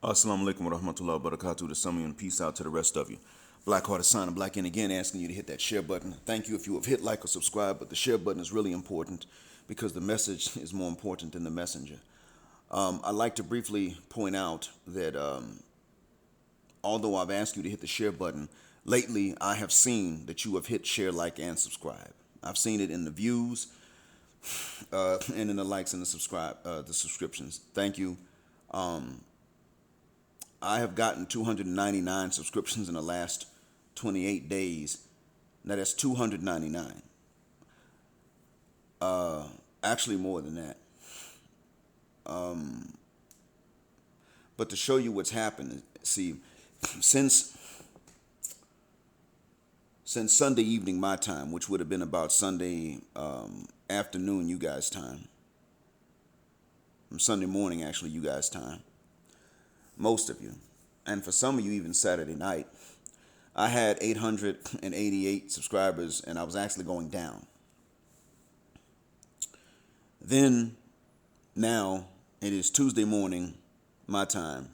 Assalamu alaikum wa rahmatullahi wa barakatuh to some of you and peace out to the rest of you. Black Hearted Sign and Black in again asking you to hit that share button. Thank you if you have hit like or subscribe, but the share button is really important because the message is more important than the messenger. I'd like to briefly point out that although I've asked you to hit the share button, lately I have seen that you have hit share, like, and subscribe. I've seen it in the views and in the likes and the subscriptions. Thank you. I have gotten 299 subscriptions in the last 28 days. Now that's 299. Actually more than that. But to show you what's happened, see, since Sunday evening my time, which would have been about Sunday afternoon you guys' time, Sunday morning actually you guys' time, most of you, and for some of you even Saturday night, I had 888 subscribers and I was actually going down. Then now it is Tuesday morning my time,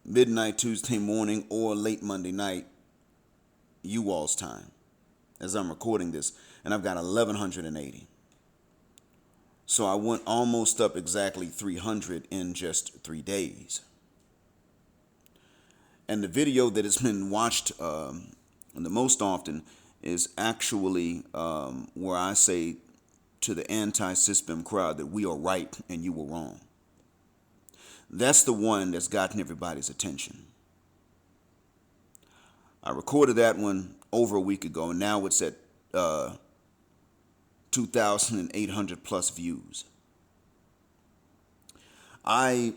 midnight Tuesday morning or late Monday night you all's time as I'm recording this, and I've got 1180. So I went almost up exactly 300 in just 3 days. And the video that has been watched the most often is actually where I say to the anti-system crowd that we are right and you were wrong. That's the one that's gotten everybody's attention. I recorded that one over a week ago, and now it's at 2,800 plus views. I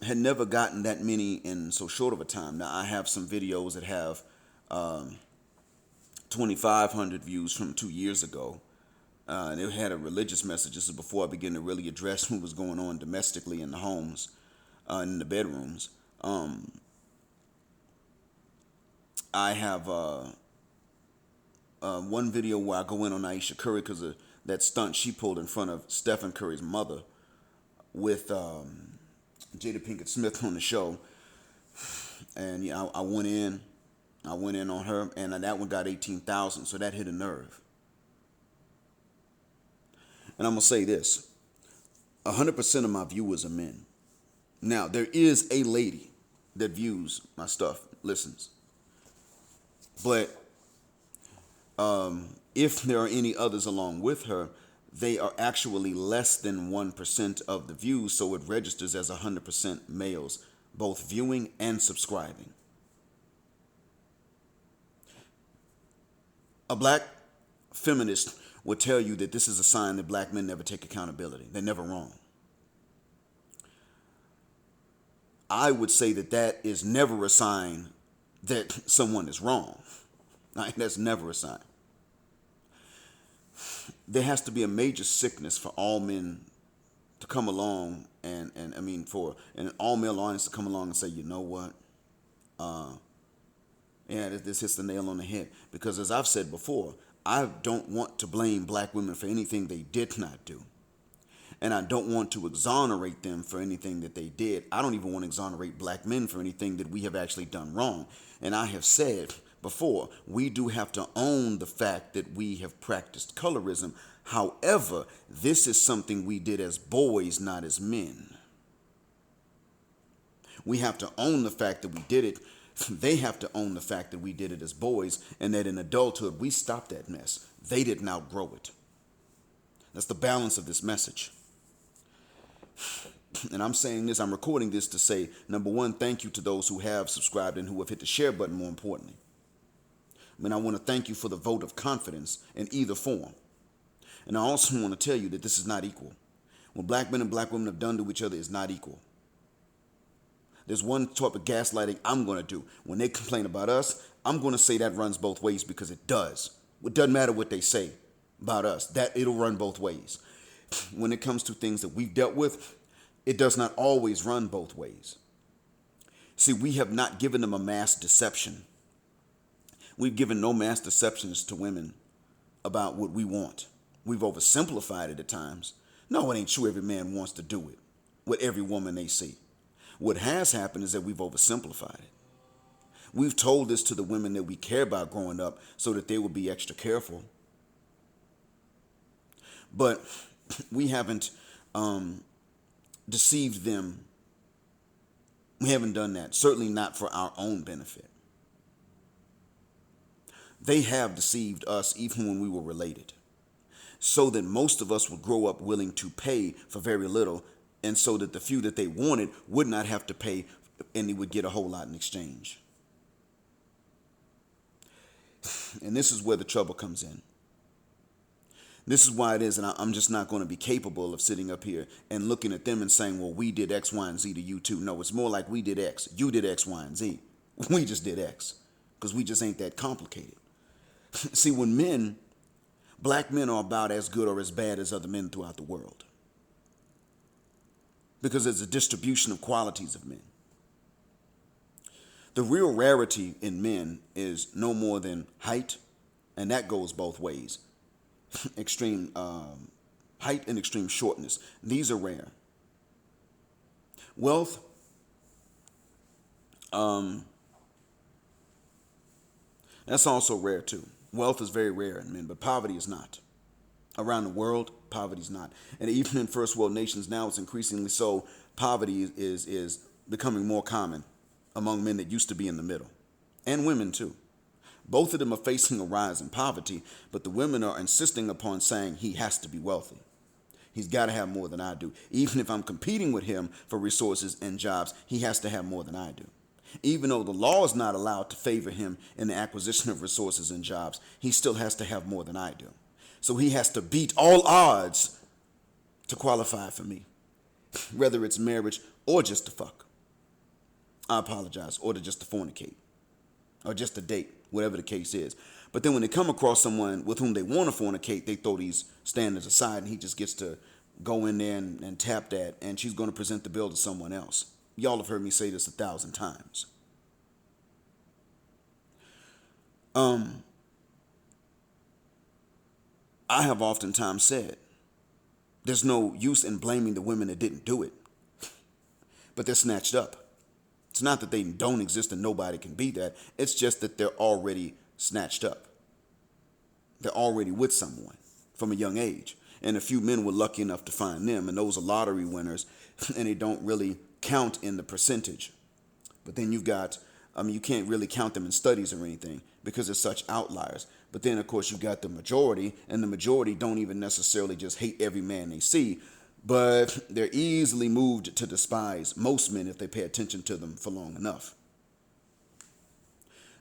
had never gotten that many in so short of a time. Now I have some videos that have 2,500 views from 2 years ago. And it had a religious message. This is before I began to really address what was going on domestically in the homes, in the bedrooms. I have one video where I go in on Aisha Curry because of that stunt she pulled in front of Stephen Curry's mother with Jada Pinkett Smith on the show. And yeah, I went in on her, and that one got 18,000, so that hit a nerve. And I'm going to say this, 100% of my viewers are men. Now, there is a lady that views my stuff, listens. But if there are any others along with her, they are actually less than 1% of the views, so it registers as 100% males, both viewing and subscribing. A black feminist would tell you that this is a sign that black men never take accountability. They're never wrong. I would say that that is never a sign that someone is wrong. Right? That's never a sign. There has to be a major sickness for all men to come along and for an all male audience to come along and say, you know what? Yeah, this hits the nail on the head. Because as I've said before, I don't want to blame black women for anything they did not do. And I don't want to exonerate them for anything that they did. I don't even want to exonerate black men for anything that we have actually done wrong. And I have said before, we do have to own the fact that we have practiced colorism. However, this is something we did as boys, not as men. We have to own the fact that we did it. They have to own the fact that we did it as boys, and that in adulthood we stopped that mess. They didn't outgrow it. That's the balance of this message. And I'm saying this, I'm recording this to say, number one, thank you to those who have subscribed and who have hit the share button, more importantly. I want to thank you for the vote of confidence in either form. And I also want to tell you that this is not equal. What black men and black women have done to each other is not equal. There's one type of gaslighting I'm going to do. When they complain about us, I'm going to say that runs both ways, because it does. It doesn't matter what they say about us. That it'll run both ways. When it comes to things that we've dealt with, it does not always run both ways. See, we have not given them a mass deception. We've given no mass deceptions to women about what we want. We've oversimplified it at times. No, it ain't true every man wants to do it. with every woman they see. What has happened is that we've oversimplified it. We've told this to the women that we care about growing up so that they would be extra careful. But we haven't deceived them. We haven't done that, certainly not for our own benefit. They have deceived us even when we were related, so that most of us would grow up willing to pay for very little, and so that the few that they wanted would not have to pay, and they would get a whole lot in exchange. And this is where the trouble comes in. This is why it is, and I'm just not going to be capable of sitting up here and looking at them and saying, well, we did X, Y, and Z to you too. No, it's more like we did X. You did X, Y, and Z. We just did X because we just ain't that complicated. See, when black men are about as good or as bad as other men throughout the world, because there's a distribution of qualities of men. The real rarity in men is no more than height, and that goes both ways. Extreme height and extreme shortness. These are rare. Wealth, that's also rare too. Wealth is very rare in men, but poverty is not. Around the world, poverty is not. And even in first world nations now, it's increasingly so. Poverty is becoming more common among men that used to be in the middle, and women too. Both of them are facing a rise in poverty, but the women are insisting upon saying he has to be wealthy. He's got to have more than I do. Even if I'm competing with him for resources and jobs, he has to have more than I do. Even though the law is not allowed to favor him in the acquisition of resources and jobs, he still has to have more than I do. So he has to beat all odds to qualify for me, whether it's marriage or just to fuck. I apologize, or to just to fornicate, or just to date, whatever the case is. But then when they come across someone with whom they want to fornicate, they throw these standards aside, and he just gets to go in there and tap that, and she's going to present the bill to someone else. Y'all have heard me say this 1,000 times. I have oftentimes said there's no use in blaming the women that didn't do it, but they're snatched up. It's not that they don't exist and nobody can be that. It's just that they're already snatched up. They're already with someone from a young age. And a few men were lucky enough to find them, and those are lottery winners, and they don't really count in the percentage. But then you've got, you can't really count them in studies or anything because they're such outliers. But then, of course, you've got the majority, and the majority don't even necessarily just hate every man they see, but they're easily moved to despise most men if they pay attention to them for long enough.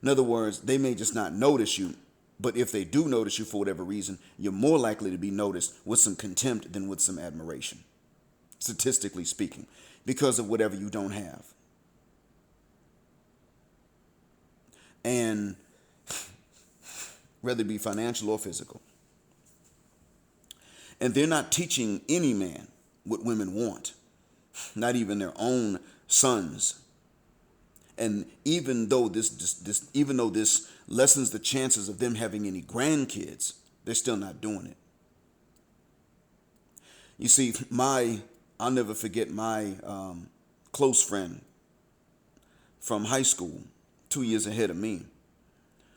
In other words, they may just not notice you, but if they do notice you for whatever reason, you're more likely to be noticed with some contempt than with some admiration, statistically speaking, because of whatever you don't have. And whether it be financial or physical. And they're not teaching any man what women want, not even their own sons. And even though this lessens the chances of them having any grandkids, they're still not doing it. You see, I'll never forget my close friend from high school, 2 years ahead of me.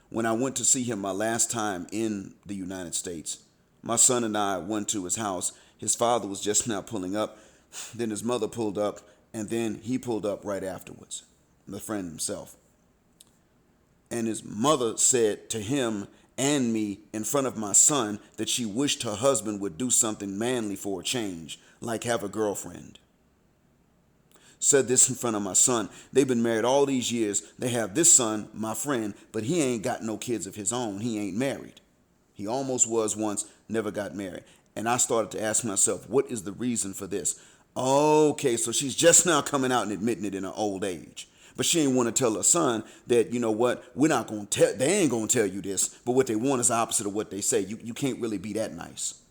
When I went to see him my last time in the United States, my son and I went to his house. His father was just now pulling up. Then his mother pulled up, and then he pulled up right afterwards, the friend himself. And his mother said to him and me in front of my son that she wished her husband would do something manly for a change, like have a girlfriend. Said this in front of my son. They've been married all these years. They have this son, my friend, but he ain't got no kids of his own. He ain't married. He almost was once, never got married. And I started to ask myself, what is the reason for this? Okay, so she's just now coming out and admitting it in her old age. But she ain't want to tell her son that, you know what, we're not going to tell, they ain't going to tell you this, but what they want is the opposite of what they say. You can't really be that nice.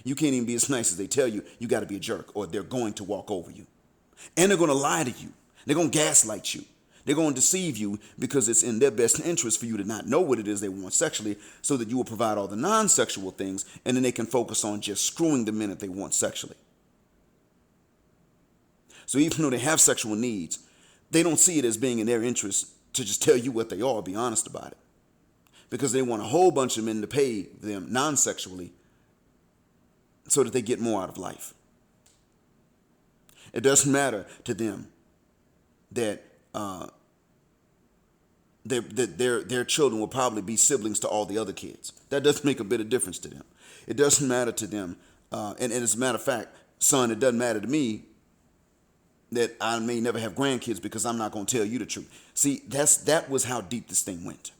You can't even be as nice as they tell you. You got to be a jerk, or they're going to walk over you. And they're going to lie to you. They're going to gaslight you. They're going to deceive you because it's in their best interest for you to not know what it is they want sexually, so that you will provide all the non-sexual things, and then they can focus on just screwing the men that they want sexually. So even though they have sexual needs, they don't see it as being in their interest to just tell you what they are, be honest about it. Because they want a whole bunch of men to pay them non-sexually so that they get more out of life. It doesn't matter to them that their children will probably be siblings to all the other kids. That doesn't make a bit of difference to them. It doesn't matter to them. And as a matter of fact, son, it doesn't matter to me that I may never have grandkids because I'm not going to tell you the truth. See, that was how deep this thing went.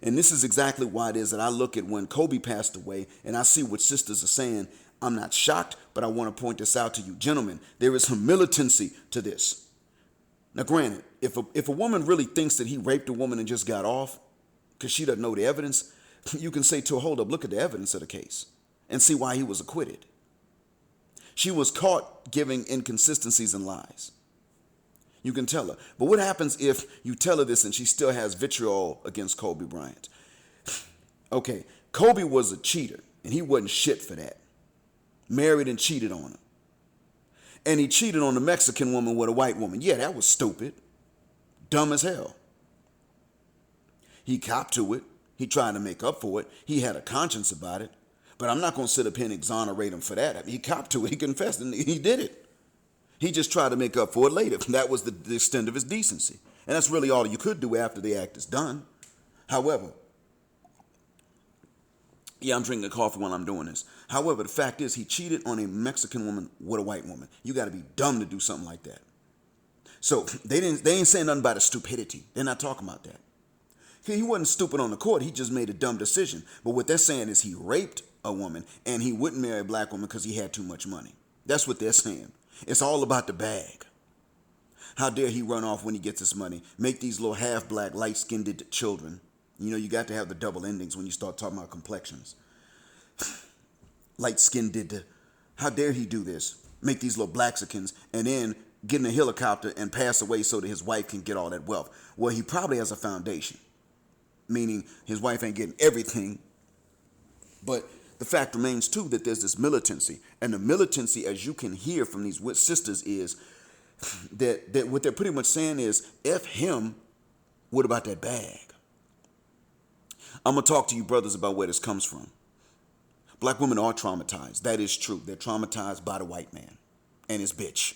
And this is exactly why it is that I look at when Kobe passed away and I see what sisters are saying. I'm not shocked, but I want to point this out to you. Gentlemen, there is some militancy to this. Now, granted, if a woman really thinks that he raped a woman and just got off because she doesn't know the evidence, you can say to her, hold up, look at the evidence of the case and see why he was acquitted. She was caught giving inconsistencies and lies. You can tell her. But what happens if you tell her this and she still has vitriol against Kobe Bryant? Okay, Kobe was a cheater, and he wasn't shit for that. Married and cheated on her. And he cheated on the Mexican woman with a white woman. Yeah, that was stupid. Dumb as hell. He copped to it. He tried to make up for it. He had a conscience about it. But I'm not going to sit up here and exonerate him for that. I mean, he copped to it. He confessed, and he did it. He just tried to make up for it later. That was the extent of his decency. And that's really all you could do after the act is done. However, yeah, I'm drinking coffee while I'm doing this. However, the fact is he cheated on a Mexican woman with a white woman. You got to be dumb to do something like that. So they ain't saying nothing about his stupidity. They're not talking about that. He wasn't stupid on the court. He just made a dumb decision. But what they're saying is he raped a woman and he wouldn't marry a black woman because he had too much money. That's what they're saying. It's all about the bag. How dare he run off when he gets his money, make these little half-black, light-skinned children. You know, you got to have the double endings when you start talking about complexions. Light-skinned. How dare he do this? Make these little Blaxicans and then get in a helicopter and pass away so that his wife can get all that wealth. Well, he probably has a foundation, meaning his wife ain't getting everything. But the fact remains, too, that there's this militancy. And the militancy, as you can hear from these sisters, is that what they're pretty much saying is, F him, what about that bag? I'm going to talk to you brothers about where this comes from. Black women are traumatized. That is true. They're traumatized by the white man and his bitch.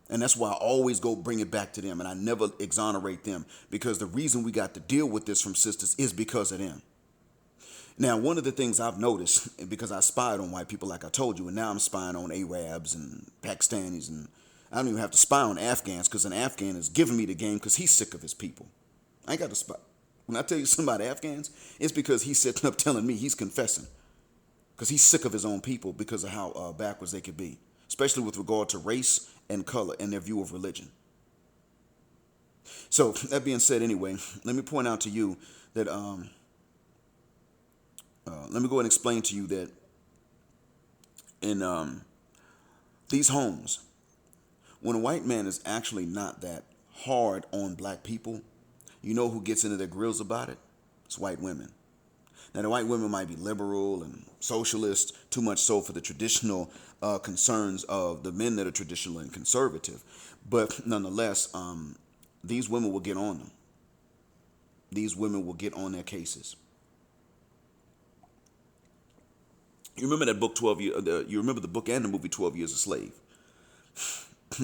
And that's why I always go bring it back to them, and I never exonerate them, because the reason we got to deal with this from sisters is because of them. Now, one of the things I've noticed, because I spied on white people like I told you, and now I'm spying on Arabs and Pakistanis, and I don't even have to spy on Afghans, because an Afghan is giving me the game because he's sick of his people. I ain't got to spy. When I tell you something about Afghans, it's because he's sitting up telling me, he's confessing, because he's sick of his own people because of how backwards they could be, especially with regard to race and color and their view of religion. So, that being said, anyway, let me point out to you that... let me go ahead and explain to you that in these homes, when a white man is actually not that hard on black people, you know who gets into their grills about it? It's white women. Now, the white women might be liberal and socialist, too much so for the traditional concerns of the men that are traditional and conservative. But nonetheless, these women will get on them. These women will get on their cases. You remember that book, 12 Years? You remember the book and the movie 12 Years a Slave?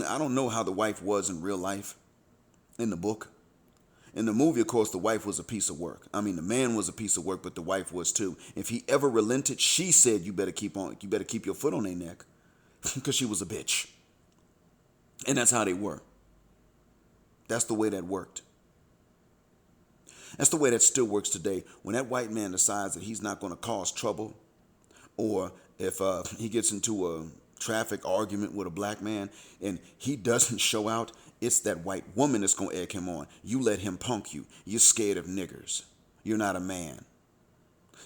I don't know how the wife was in real life in the book. In the movie, of course, the wife was a piece of work. I mean, the man was a piece of work, but the wife was too. If he ever relented, she said, you better keep your foot on their neck, because she was a bitch. And that's how they were. That's the way that worked. That's the way that still works today. When that white man decides that he's not going to cause trouble, or if he gets into a traffic argument with a black man and he doesn't show out, it's that white woman that's going to egg him on. You let him punk you. You're scared of niggers. You're not a man.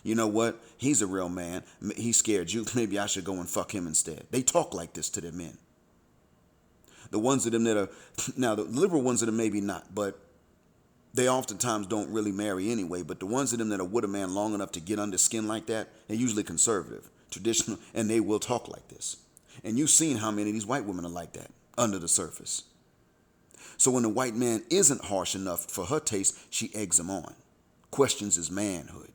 You know what? He's a real man. He scared you. Maybe I should go and fuck him instead. They talk like this to their men. The ones of them that are, now the liberal ones of them maybe not, but they oftentimes don't really marry anyway. But the ones of them that are with a man long enough to get under skin like that, they're usually conservative, traditional, and they will talk like this. And you've seen how many of these white women are like that under the surface. So when the white man isn't harsh enough for her taste, she eggs him on, questions his manhood.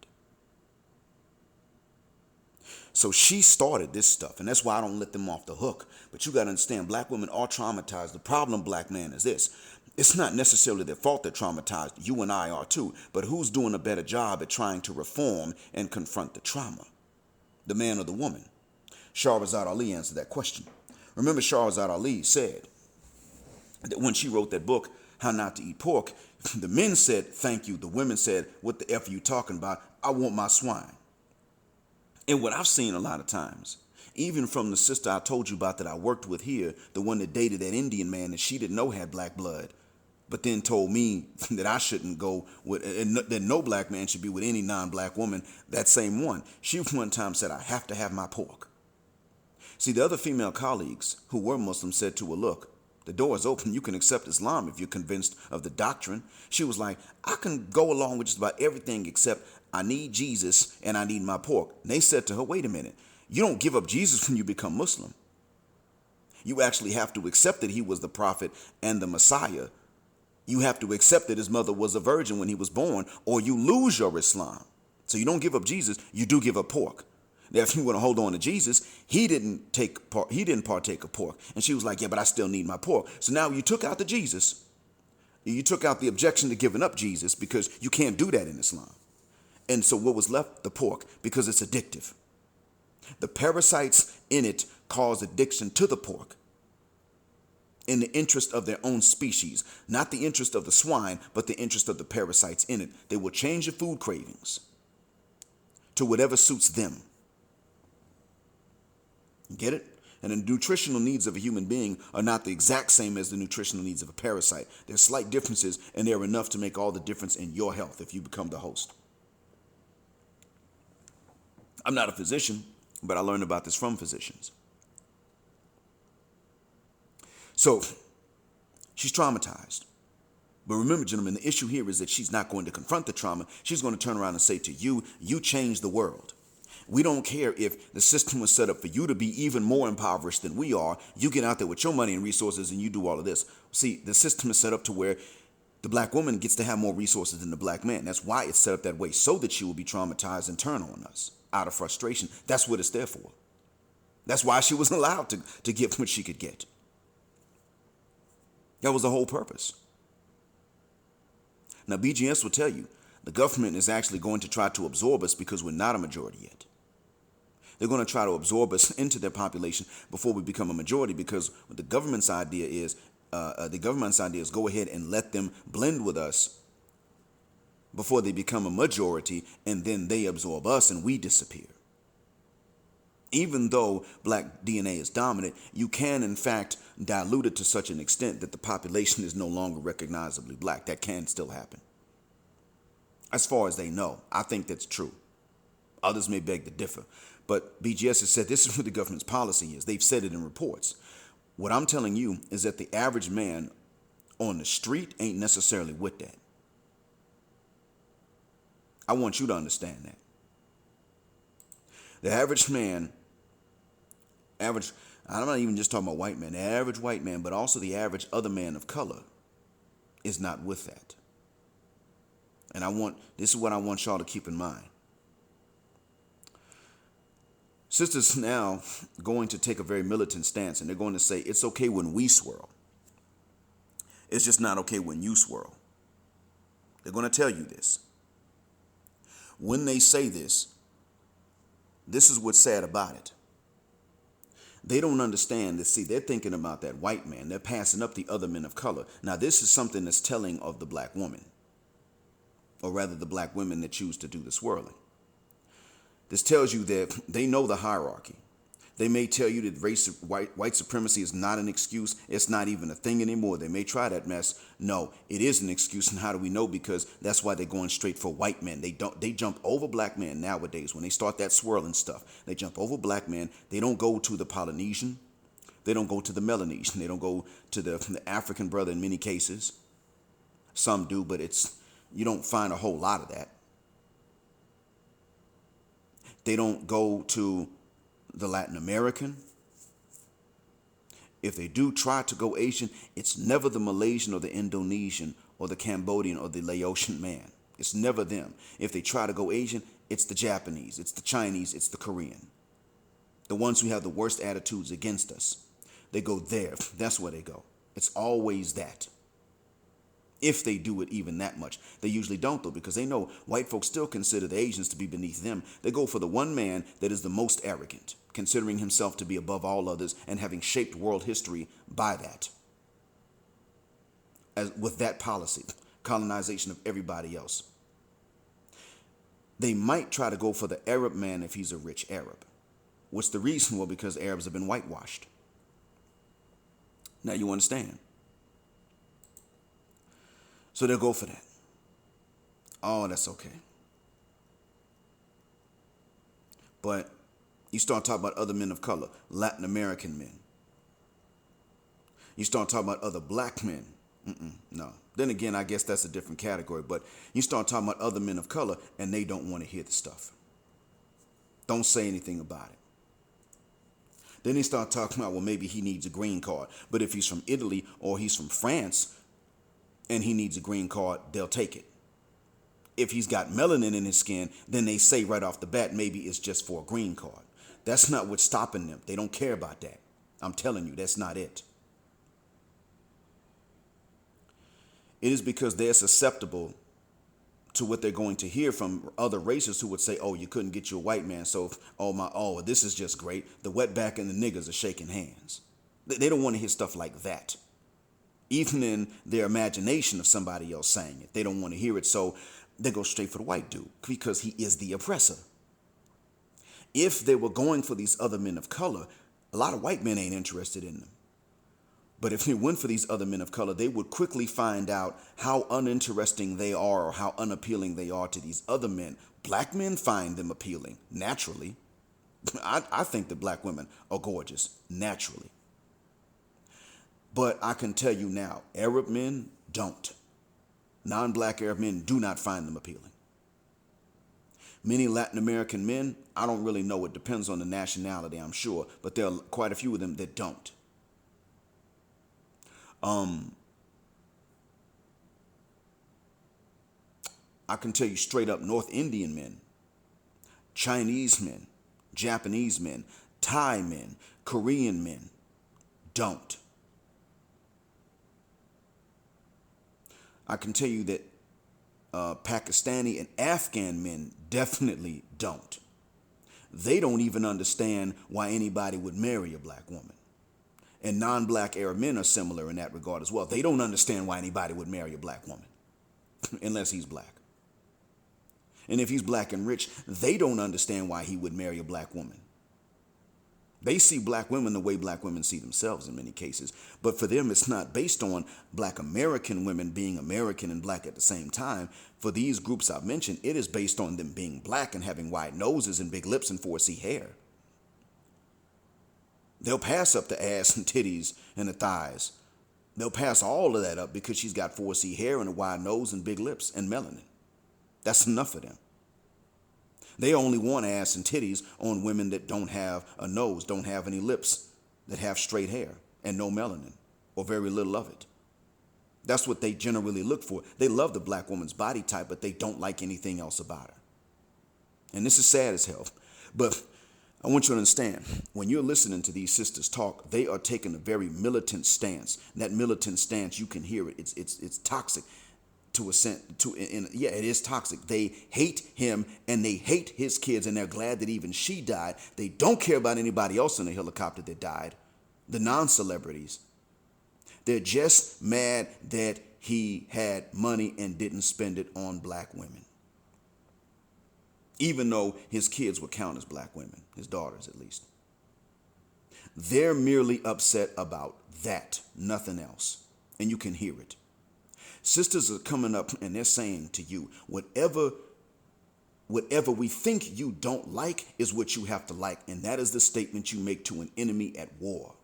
So she started this stuff, and that's why I don't let them off the hook. But you got to understand, black women are traumatized. The problem, black man, is this. It's not necessarily their fault they're traumatized. You and I are too. But who's doing a better job at trying to reform and confront the trauma? The man or the woman? Shahrazad Ali answered that question. Remember, Shahrazad Ali said that when she wrote that book, How Not to Eat Pork, the men said, thank you. The women said, what the F are you talking about? I want my swine. And what I've seen a lot of times, even from the sister I told you about that I worked with here, the one that dated that Indian man that she didn't know had black blood, but then told me that I shouldn't go with, and that no black man should be with any non-black woman, that same one. She one time said, I have to have my pork. See, the other female colleagues who were Muslim said to her, look, the door is open. You can accept Islam if you're convinced of the doctrine. She was like, I can go along with just about everything except I need Jesus and I need my pork. And they said to her, wait a minute. You don't give up Jesus when you become Muslim. You actually have to accept that he was the prophet and the Messiah. You have to accept that his mother was a virgin when he was born, or you lose your Islam. So you don't give up Jesus, you do give up pork. Now, if you want to hold on to Jesus, he didn't partake of pork. And she was like, yeah, but I still need my pork. So now you took out the Jesus. You took out the objection to giving up Jesus because you can't do that in Islam. And so what was left? The pork, because it's addictive. The parasites in it cause addiction to the pork in the interest of their own species, not the interest of the swine, but the interest of the parasites in it. They will change your food cravings to whatever suits them. Get it? And the nutritional needs of a human being are not the exact same as the nutritional needs of a parasite. There's slight differences, and they're enough to make all the difference in your health if you become the host. I'm not a physician, but I learned about this from physicians. So she's traumatized. But remember, gentlemen, the issue here is that she's not going to confront the trauma. She's going to turn around and say to you, you change the world. We don't care if the system was set up for you to be even more impoverished than we are. You get out there with your money and resources and you do all of this. See, the system is set up to where the black woman gets to have more resources than the black man. That's why it's set up that way, so that she will be traumatized and turn on us out of frustration. That's what it's there for. That's why she was allowed to get what she could get. That was the whole purpose. Now, BGS will tell you, the government is actually going to try to absorb us because we're not a majority yet. They're going to try to absorb us into their population before we become a majority, because what the government's idea is, go ahead and let them blend with us before they become a majority, and then they absorb us and we disappear. Even though black DNA is dominant, you can, in fact, dilute it to such an extent that the population is no longer recognizably black. That can still happen. As far as they know, I think that's true. Others may beg to differ. But BGS has said this is what the government's policy is. They've said it in reports. What I'm telling you is that the average man on the street ain't necessarily with that. I want you to understand that. The average man, I'm not even just talking about white men, the average white man, but also the average other man of color is not with that. And this is what I want y'all to keep in mind. Sisters now going to take a very militant stance, and they're going to say it's okay when we swirl. It's just not okay when you swirl. They're going to tell you this. When they say this is what's sad about it. They don't understand that, see, they're thinking about that white man. They're passing up the other men of color. Now, this is something that's telling of the black woman, or rather the black women that choose to do the swirling. This tells you that they know the hierarchy. They may tell you that white supremacy is not an excuse. It's not even a thing anymore. They may try that mess. No, it is an excuse. And how do we know? Because that's why they're going straight for white men. They jump over black men nowadays when they start that swirling stuff. They jump over black men. They don't go to the Polynesian, They don't go to the Melanesian. They don't go to the African brother in many cases. Some do, but you don't find a whole lot of that. They don't go to the Latin American. If they do try to go Asian, it's never the Malaysian or the Indonesian or the Cambodian or the Laotian man. It's never them. If they try to go Asian, it's the Japanese, it's the Chinese, it's the Korean. The ones who have the worst attitudes against us. They go there. That's where they go. It's always that. If they do it even that much. They usually don't, though, because they know white folks still consider the Asians to be beneath them. They go for the one man that is the most arrogant, considering himself to be above all others and having shaped world history by that. With that policy, colonization of everybody else. They might try to go for the Arab man if he's a rich Arab. What's the reason? Well, because Arabs have been whitewashed. Now you understand. So they'll go for that. Oh, that's okay. But you start talking about other men of color, Latin American men. You start talking about other black men. No. Then again, I guess that's a different category. But you start talking about other men of color, and they don't want to hear the stuff. Don't say anything about it. Then they start talking about, well, maybe he needs a green card. But if he's from Italy or he's from France and he needs a green card, they'll take it. If he's got melanin in his skin, then they say right off the bat, maybe it's just for a green card. That's not what's stopping them. They don't care about that. I'm telling you, that's not it. It is because they're susceptible to what they're going to hear from other races who would say, oh, you couldn't get you a white man, so, this is just great. The wetback and the niggas are shaking hands. They don't want to hear stuff like that. Even in their imagination of somebody else saying it, they don't want to hear it, so they go straight for the white dude because he is the oppressor. If they were going for these other men of color, a lot of white men ain't interested in them. But if they went for these other men of color, they would quickly find out how uninteresting they are or how unappealing they are to these other men. Black men find them appealing, naturally. I think that black women are gorgeous, naturally. But I can tell you now, Arab men don't. Non-black Arab men do not find them appealing. Many Latin American men, I don't really know. It depends on the nationality, I'm sure. But there are quite a few of them that don't. I can tell you straight up, North Indian men, Chinese men, Japanese men, Thai men, Korean men don't. I can tell you that Pakistani and Afghan men definitely don't. They don't even understand why anybody would marry a black woman. And non-black Arab men are similar in that regard as well. They don't understand why anybody would marry a black woman unless he's black. And if he's black and rich, they don't understand why he would marry a black woman. They see black women the way black women see themselves in many cases. But for them, it's not based on black American women being American and black at the same time. For these groups I've mentioned, it is based on them being black and having wide noses and big lips and 4C hair. They'll pass up the ass and titties and the thighs. They'll pass all of that up because she's got 4C hair and a wide nose and big lips and melanin. That's enough for them. They only want ass and titties on women that don't have a nose, don't have any lips, that have straight hair and no melanin or very little of it. That's what they generally look for. They love the black woman's body type, but they don't like anything else about her. And this is sad as hell. But I want you to understand, when you're listening to these sisters talk, they are taking a very militant stance. And that militant stance, you can hear it. It's toxic. It is toxic. They hate him and they hate his kids, and they're glad that even she died. They don't care about anybody else in the helicopter that died, the non-celebrities. They're just mad that he had money and didn't spend it on black women, even though his kids would count as black women, his daughters at least. They're merely upset about that, nothing else, and you can hear it. Sisters are coming up and they're saying to you, whatever we think you don't like is what you have to like. And that is the statement you make to an enemy at war.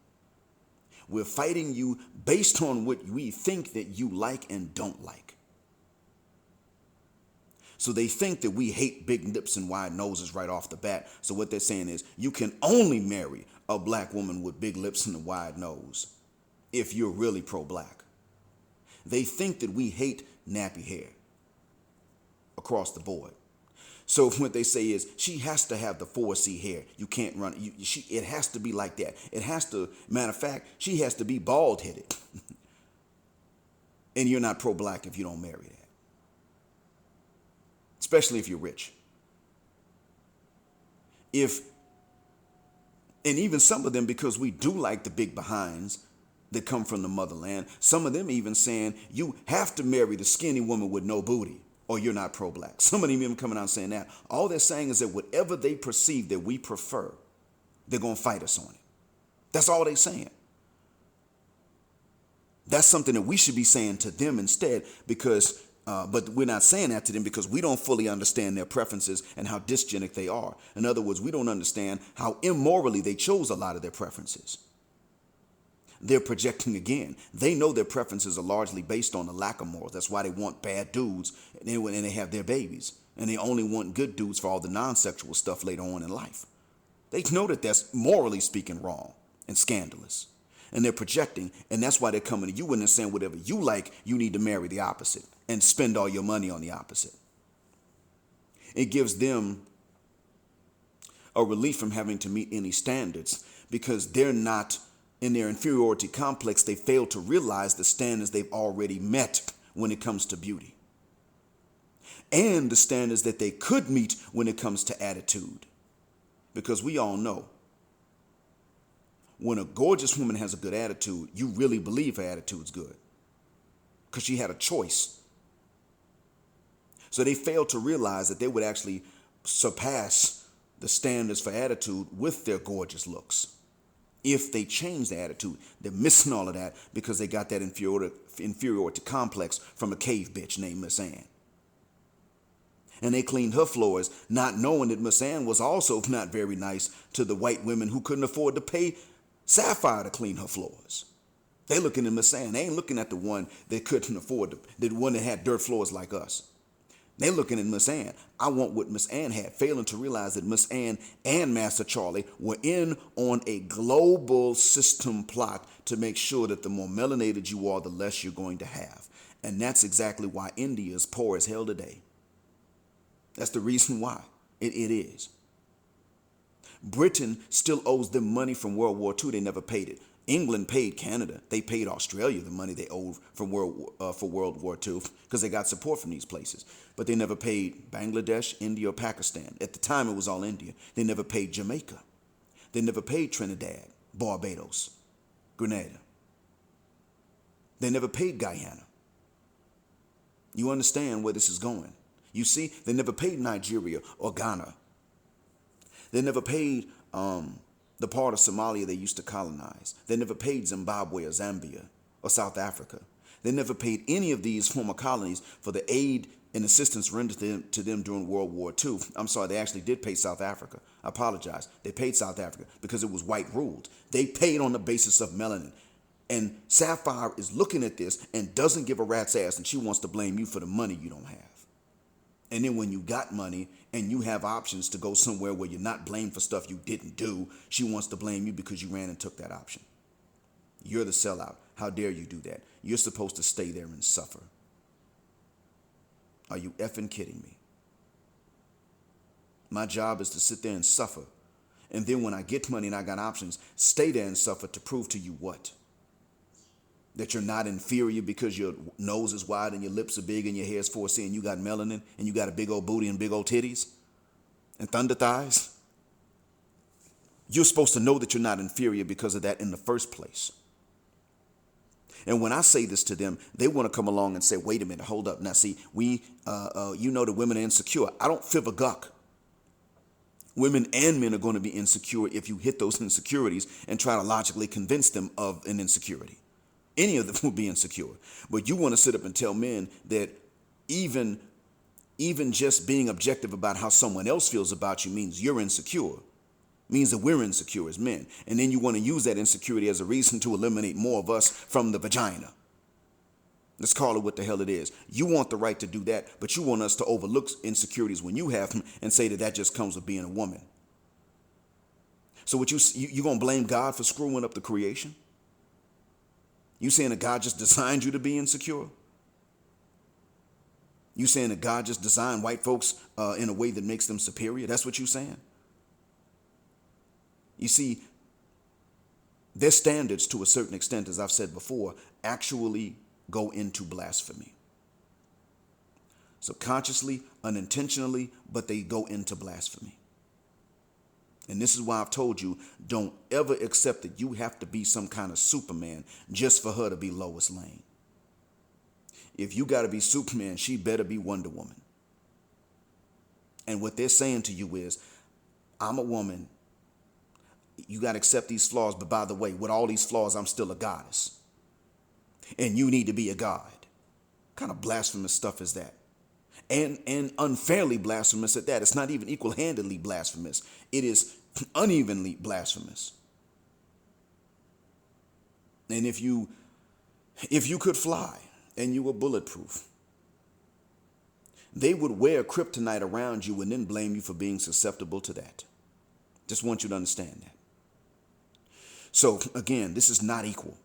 We're fighting you based on what we think that you like and don't like. So they think that we hate big lips and wide noses right off the bat. So what they're saying is you can only marry a black woman with big lips and a wide nose if you're really pro-black. They think that we hate nappy hair across the board. So what they say is she has to have the 4C hair. You can't run. It has to be like that. It has to, matter of fact, she has to be bald-headed. And you're not pro-black if you don't marry that. Especially if you're rich. And even some of them, because we do like the big behinds that come from the motherland, some of them even saying you have to marry the skinny woman with no booty or you're not pro-black. Some of them even coming out and saying that. All they're saying is that whatever they perceive that we prefer, they're going to fight us on it. That's all they're saying. That's something that we should be saying to them instead, because but we're not saying that to them because we don't fully understand their preferences and how dysgenic they are. In other words, we don't understand how immorally they chose a lot of their preferences. They're projecting again. They know their preferences are largely based on the lack of morals. That's why they want bad dudes and they have their babies. And they only want good dudes for all the non-sexual stuff later on in life. They know that that's morally speaking wrong and scandalous. And they're projecting, and that's why they're coming to you and they're saying whatever you like, you need to marry the opposite and spend all your money on the opposite. It gives them a relief from having to meet any standards because they're not, in their inferiority complex, they fail to realize the standards they've already met when it comes to beauty. And the standards that they could meet when it comes to attitude. Because we all know, when a gorgeous woman has a good attitude, you really believe her attitude's good. Because she had a choice. So they failed to realize that they would actually surpass the standards for attitude with their gorgeous looks. If they change their attitude, they're missing all of that because they got that inferiority complex from a cave bitch named Miss Ann. And they cleaned her floors, not knowing that Miss Ann was also not very nice to the white women who couldn't afford to pay Sapphire to clean her floors. They looking at Miss Ann. They ain't looking at the one that couldn't afford the one that had dirt floors like us. They looking at Miss Ann. I want what Miss Ann had, failing to realize that Miss Ann and Master Charlie were in on a global system plot to make sure that the more melanated you are, the less you're going to have. And that's exactly why India is poor as hell today. That's the reason why it is. Britain still owes them money from World War II. They never paid it. England paid Canada. They paid Australia the money they owed from for World War II because they got support from these places. But they never paid Bangladesh, India, or Pakistan. At the time, it was all India. They never paid Jamaica. They never paid Trinidad, Barbados, Grenada. They never paid Guyana. You understand where this is going. You see, they never paid Nigeria or Ghana. They never paid the part of Somalia they used to colonize. They never paid Zimbabwe or Zambia or South Africa. They never paid any of these former colonies for the aid and assistance rendered to them during World War II. I'm sorry, they actually did pay South Africa. I apologize. They paid South Africa because it was white ruled. They paid on the basis of melanin. And Sapphire is looking at this and doesn't give a rat's ass, and she wants to blame you for the money you don't have. And then when you got money and you have options to go somewhere where you're not blamed for stuff you didn't do, she wants to blame you because you ran and took that option. You're the sellout. How dare you do that? You're supposed to stay there and suffer. Are you effing kidding me? My job is to sit there and suffer. And then when I get money and I got options, stay there and suffer to prove to you what? That you're not inferior because your nose is wide and your lips are big and your hair is 4C and you got melanin and you got a big old booty and big old titties and thunder thighs. You're supposed to know that you're not inferior because of that in the first place. And when I say this to them, they want to come along and say, wait a minute, hold up. Now, see, you know that women are insecure. I don't fib a guck. Women and men are going to be insecure if you hit those insecurities and try to logically convince them of an insecurity. Any of them will be insecure. But you want to sit up and tell men that even just being objective about how someone else feels about you means you're insecure. Means that we're insecure as men. And then you want to use that insecurity as a reason to eliminate more of us from the vagina. Let's call it what the hell it is. You want the right to do that, but you want us to overlook insecurities when you have them and say that that just comes with being a woman. So what you going to blame God for screwing up the creation? You saying that God just designed you to be insecure? You saying that God just designed white folks in a way that makes them superior? That's what you saying? You see, their standards, to a certain extent, as I've said before, actually go into blasphemy. Subconsciously, unintentionally, but they go into blasphemy. And this is why I've told you, don't ever accept that you have to be some kind of Superman just for her to be Lois Lane. If you got to be Superman, she better be Wonder Woman. And what they're saying to you is, I'm a woman. You got to accept these flaws. But by the way, with all these flaws, I'm still a goddess. And you need to be a god. What kind of blasphemous stuff is that? And unfairly blasphemous at that. It's not even equal-handedly blasphemous. It is unevenly blasphemous. And if you could fly and you were bulletproof, they would wear kryptonite around you and then blame you for being susceptible to that. Just want you to understand that. So again, this is not equal.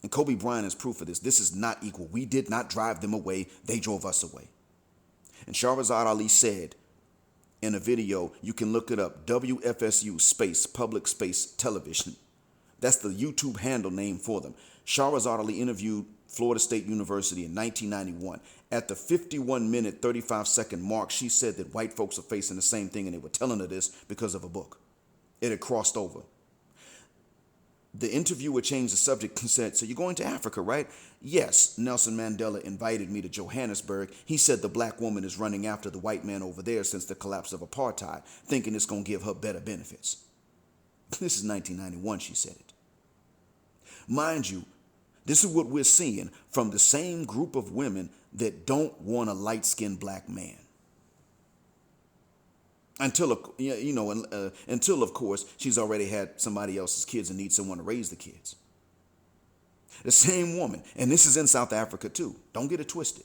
And Kobe Bryant is proof of this. This is not equal. We did not drive them away. They drove us away. And Shahrazad Ali said in a video, you can look it up, WFSU space, public space television. That's the YouTube handle name for them. Shahrazad Ali interviewed Florida State University in 1991. At the 51-minute, 35-second mark, she said that white folks are facing the same thing, and they were telling her this because of a book. It had crossed over. The interviewer changed the subject and said, so you're going to Africa, right? Yes, Nelson Mandela invited me to Johannesburg. He said the black woman is running after the white man over there since the collapse of apartheid, thinking it's going to give her better benefits. This is 1991, she said it. Mind you, this is what we're seeing from the same group of women that don't want a light-skinned black man. Until, of course, she's already had somebody else's kids and needs someone to raise the kids. The same woman, and this is in South Africa too. Don't get it twisted.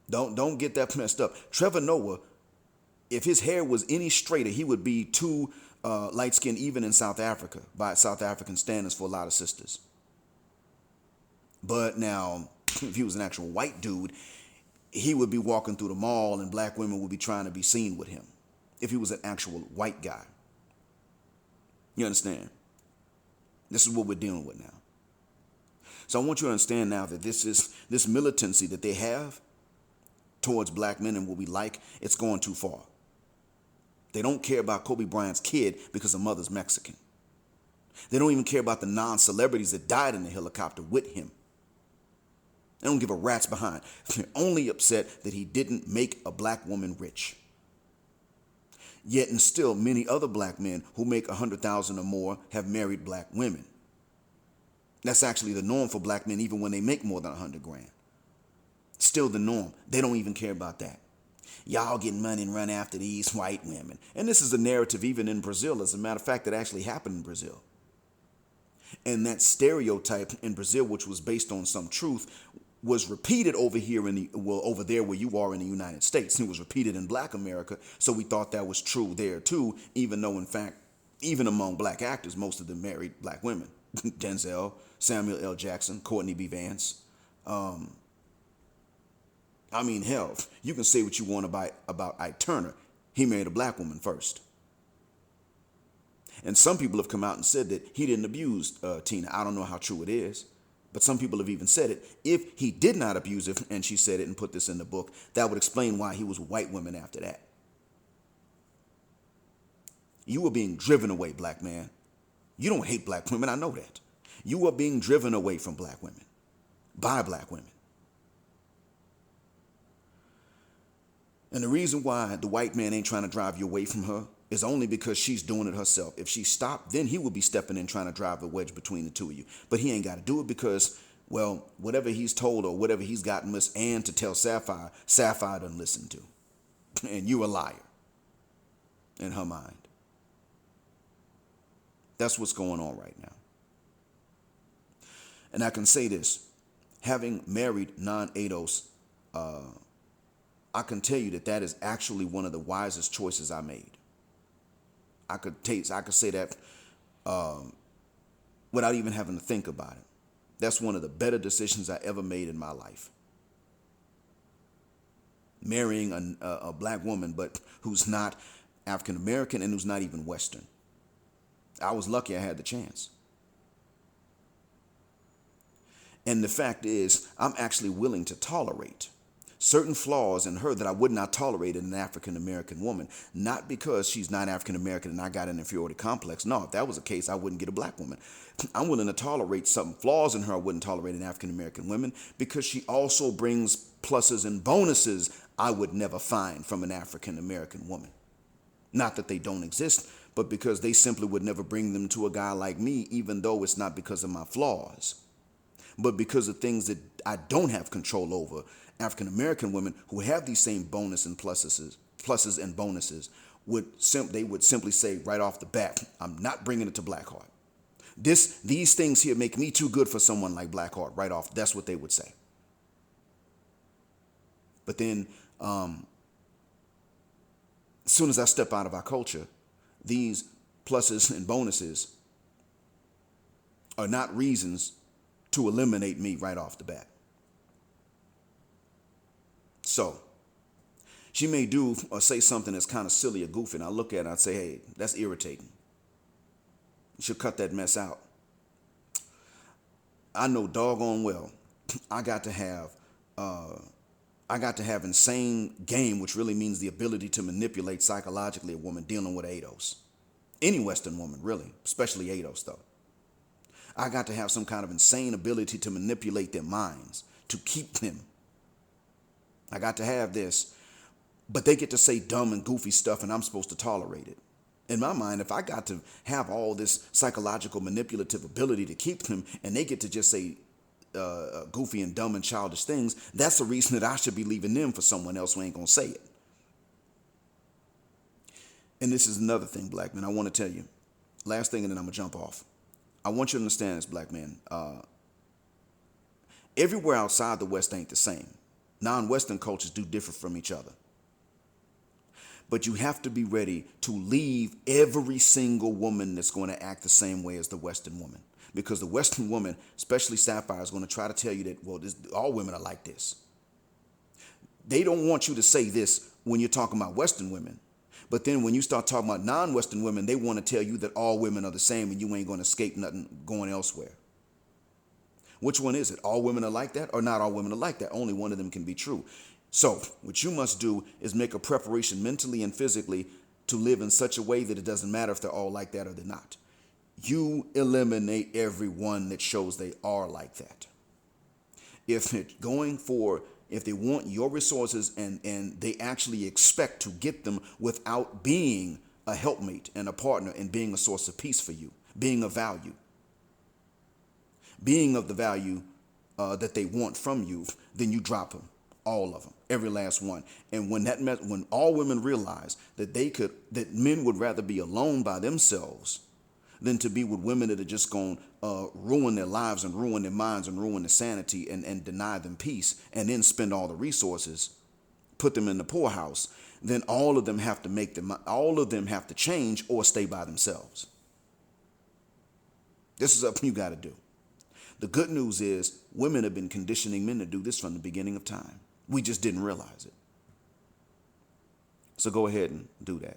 Don't get that messed up. Trevor Noah, if his hair was any straighter, he would be too light-skinned even in South Africa by South African standards for a lot of sisters. But now, if he was an actual white dude, he would be walking through the mall and black women would be trying to be seen with him if he was an actual white guy. You understand? This is what we're dealing with now. So I want you to understand now that this militancy that they have towards black men and what we like, it's going too far. They don't care about Kobe Bryant's kid because the mother's Mexican. They don't even care about the non-celebrities that died in the helicopter with him. They don't give a rat's behind. They're only upset that he didn't make a black woman rich. Yet and still, many other black men who make $100,000 or more have married black women. That's actually the norm for black men, even when they make more than $100,000. Still the norm. They don't even care about that. Y'all get money and run after these white women. And this is a narrative even in Brazil. As a matter of fact, it actually happened in Brazil. And that stereotype in Brazil, which was based on some truth, was repeated over here over there where you are in the United States. It was repeated in black America. So we thought that was true there too, even though in fact, even among black actors, most of them married black women. Denzel, Samuel L. Jackson, Courtney B. Vance. Hell, you can say what you want about Ike Turner. He married a black woman first. And some people have come out and said that he didn't abuse Tina. I don't know how true it is. But some people have even said it. If he did not abuse her, and she said it and put this in the book, that would explain why he was with white women after that. You were being driven away, black man. You don't hate black women, I know that. You are being driven away from black women, by black women. And the reason why the white man ain't trying to drive you away from her is only because she's doing it herself. If she stopped, then he would be stepping in trying to drive a wedge between the two of you. But he ain't got to do it because, well, whatever he's told or whatever he's gotten Miss Ann to tell Sapphire, Sapphire doesn't listen to. And you a liar. in her mind. That's what's going on right now. And I can say this, having married non-ADOS, I can tell you that is actually one of the wisest choices I made. I could say that without even having to think about it. That's one of the better decisions I ever made in my life. Marrying a black woman, but who's not African American and who's not even Western. I was lucky I had the chance. And the fact is, I'm actually willing to tolerate certain flaws in her that I would not tolerate in an African American woman. Not because she's not African American and I got an inferiority complex. No, if that was the case, I wouldn't get a black woman. I'm willing to tolerate some flaws in her I wouldn't tolerate in African American women because she also brings pluses and bonuses I would never find from an African American woman. Not that they don't exist, but because they simply would never bring them to a guy like me, even though it's not because of my flaws, but because of things that I don't have control over. African American women who have these same pluses and bonuses would simply say right off the bat, I'm not bringing it to Blackheart. These things here make me too good for someone like Blackheart right off. That's what they would say. But then, as soon as I step out of our culture, these pluses and bonuses are not reasons to eliminate me right off the bat. So, she may do or say something that's kind of silly or goofy, and I look at it and I say, hey, that's irritating. You should cut that mess out. I know doggone well I got to have insane game, which really means the ability to manipulate psychologically a woman dealing with ADOS. Any Western woman, really, especially ADOS, though. I got to have some kind of insane ability to manipulate their minds, to keep them. I got to have this, but they get to say dumb and goofy stuff and I'm supposed to tolerate it. In my mind, if I got to have all this psychological manipulative ability to keep them and they get to just say goofy and dumb and childish things, that's the reason that I should be leaving them for someone else who ain't gonna say it. And this is another thing, black man, I want to tell you. Last thing and then I'm gonna jump off. I want you to understand this, black man. Everywhere outside the West ain't the same. Non-Western cultures do differ from each other. But you have to be ready to leave every single woman that's going to act the same way as the Western woman. Because the Western woman, especially Sapphire, is going to try to tell you that, well, all women are like this. They don't want you to say this when you're talking about Western women. But then when you start talking about non-Western women, they want to tell you that all women are the same and you ain't going to escape nothing going elsewhere. Which one is it? All women are like that or not all women are like that? Only one of them can be true. So what you must do is make a preparation mentally and physically to live in such a way that it doesn't matter if they're all like that or they're not. You eliminate everyone that shows they are like that. If they want your resources and they actually expect to get them without being a helpmate and a partner and being a source of peace for you, being of value, being of the value that they want from you, then you drop them, all of them, every last one. And when all women realize that men would rather be alone by themselves than to be with women that are just going to ruin their lives and ruin their minds and ruin their sanity and deny them peace and then spend all the resources, put them in the poorhouse, then all of them have to change or stay by themselves. This is something you got to do. The good news is women have been conditioning men to do this from the beginning of time. We just didn't realize it. So go ahead and do that.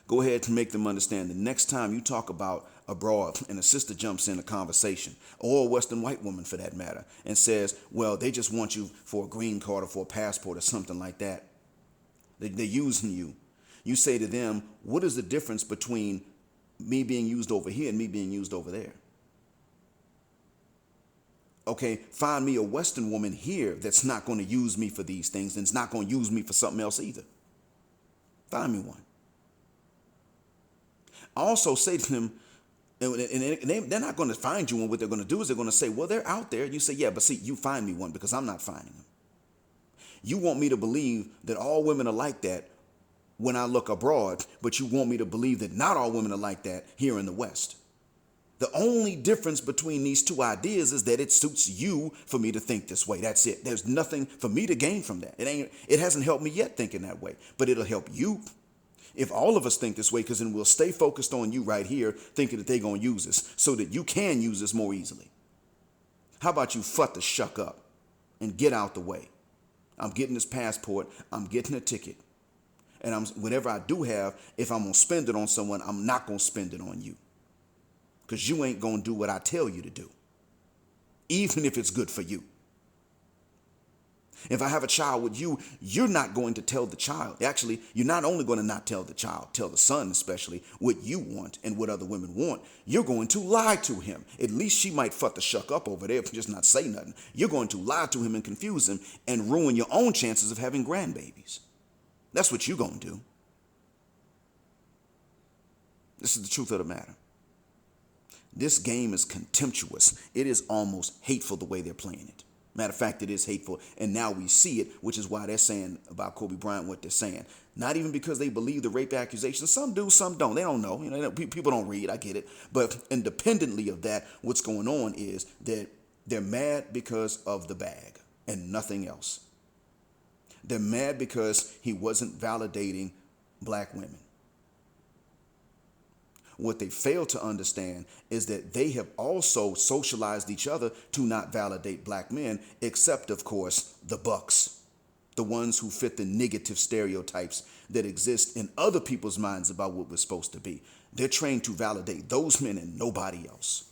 Go ahead and make them understand the next time you talk about abroad and a sister jumps in a conversation, or a Western white woman for that matter, and says, well, they just want you for a green card or for a passport or something like that. They're using you. You say to them, what is the difference between me being used over here and me being used over there? Okay, find me a Western woman here that's not going to use me for these things and it's not going to use me for something else either. Find me one. I also say to them, and they're not going to find you one. What they're going to do is they're going to say, well, they're out there. You say, yeah, but see, you find me one because I'm not finding them. You want me to believe that all women are like that, when I look abroad, but you want me to believe that not all women are like that here in the West. The only difference between these two ideas is that it suits you for me to think this way. That's it. There's nothing for me to gain from that. It hasn't helped me yet thinking that way, but it'll help you if all of us think this way, because then we'll stay focused on you right here thinking that they're going to use this so that you can use this more easily. How about you fuck the shuck up and get out the way? I'm getting this passport. I'm getting a ticket. And whatever I do have, if I'm going to spend it on someone, I'm not going to spend it on you. Because you ain't going to do what I tell you to do, even if it's good for you. If I have a child with you, you're not going to tell the child. Actually, you're not only going to not tell the child, tell the son especially, what you want and what other women want. You're going to lie to him. At least she might fuck the shuck up over there, just not say nothing. You're going to lie to him and confuse him and ruin your own chances of having grandbabies. That's what you're going to do. This is the truth of the matter. This game is contemptuous. It is almost hateful the way they're playing it. Matter of fact, it is hateful. And now we see it, which is why they're saying about Kobe Bryant what they're saying. Not even because they believe the rape accusations. Some do, some don't. They don't know. People don't read. I get it. But independently of that, what's going on is that they're mad because of the bag and nothing else. They're mad because he wasn't validating black women. What they fail to understand is that they have also socialized each other to not validate black men, except, of course, the bucks, the ones who fit the negative stereotypes that exist in other people's minds about what we're supposed to be. They're trained to validate those men and nobody else.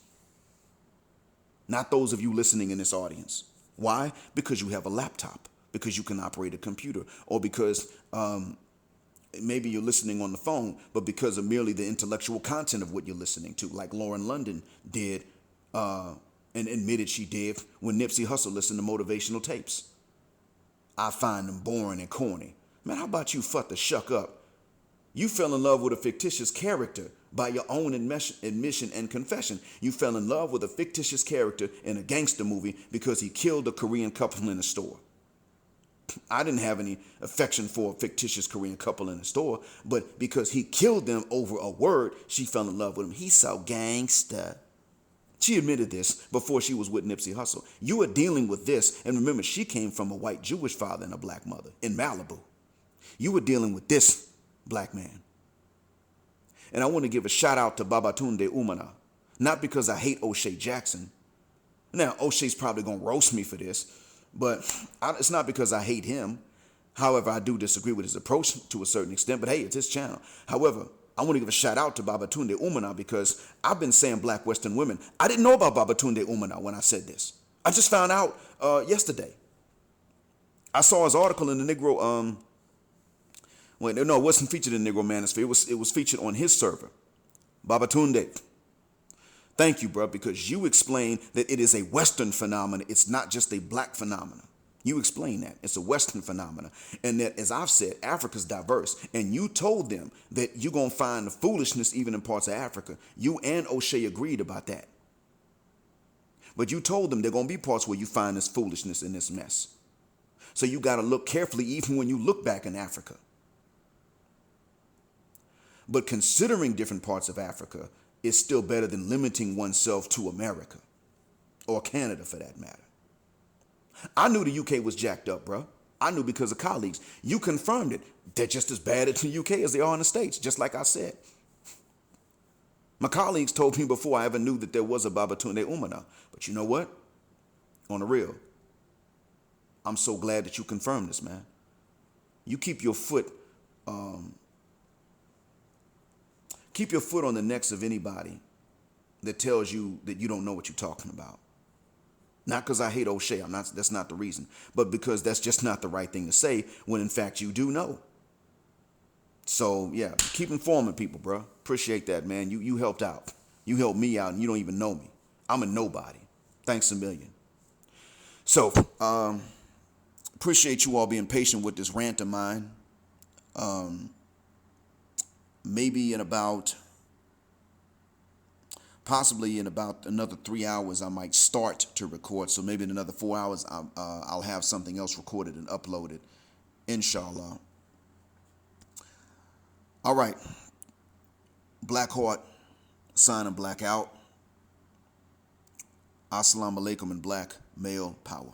Not those of you listening in this audience. Why? Because you have a laptop, because you can operate a computer, or because maybe you're listening on the phone, but because of merely the intellectual content of what you're listening to, like Lauren London did and admitted she did when Nipsey Hussle listened to motivational tapes. I find them boring and corny. Man, how about you fuck the shuck up? You fell in love with a fictitious character by your own admission and confession. You fell in love with a fictitious character in a gangster movie because he killed a Korean couple in a store. I didn't have any affection for a fictitious Korean couple in the store, but because he killed them over a word, she fell in love with him. He's so gangsta. She admitted this before she was with Nipsey Hussle. You are dealing with this, and remember, she came from a white Jewish father and a black mother in Malibu. You were dealing with this black man. And I want to give a shout out to Babatunde Umanah, not because I hate O'Shea Jackson. Now, O'Shea's probably going to roast me for this, but it's not because I hate him. However, I do disagree with his approach to a certain extent, but hey, it's his channel. However, I want to give a shout out to Babatunde Umanah because I've been saying black Western women. I didn't know about Babatunde Umanah when I said this. I just found out yesterday. I saw his article in the Negro, it wasn't featured in Negro Manosphere. It was featured on his server. Babatunde, thank you, bro, because you explained that it is a Western phenomenon. It's not just a black phenomenon. You explained that. It's a Western phenomenon. And that, as I've said, Africa's diverse. And you told them that you're going to find the foolishness even in parts of Africa. You and O'Shea agreed about that. But you told them there are going to be parts where you find this foolishness and this mess. So you got to look carefully even when you look back in Africa. But considering different parts of Africa is still better than limiting oneself to America or Canada for that matter. I knew the UK was jacked up, bro. I knew because of colleagues. You confirmed it. They're just as bad in the UK as they are in the States, just like I said. My colleagues told me before I ever knew that there was a Babatunde Umanah. But you know what? On the real, I'm so glad that you confirmed this, man. You keep your foot on the necks of anybody that tells you that you don't know what you're talking about. Not because I hate O'Shea, that's not the reason, but because that's just not the right thing to say when in fact you do know. So yeah, keep informing people, bro. Appreciate that, man. You helped out. You helped me out and you don't even know me. I'm a nobody. Thanks a million. So, appreciate you all being patient with this rant of mine. Possibly in about another 3 hours, I might start to record. So maybe in another 4 hours, I'll have something else recorded and uploaded, inshallah. All right. Black Heart, sign and black out. Assalamu alaikum and black male power.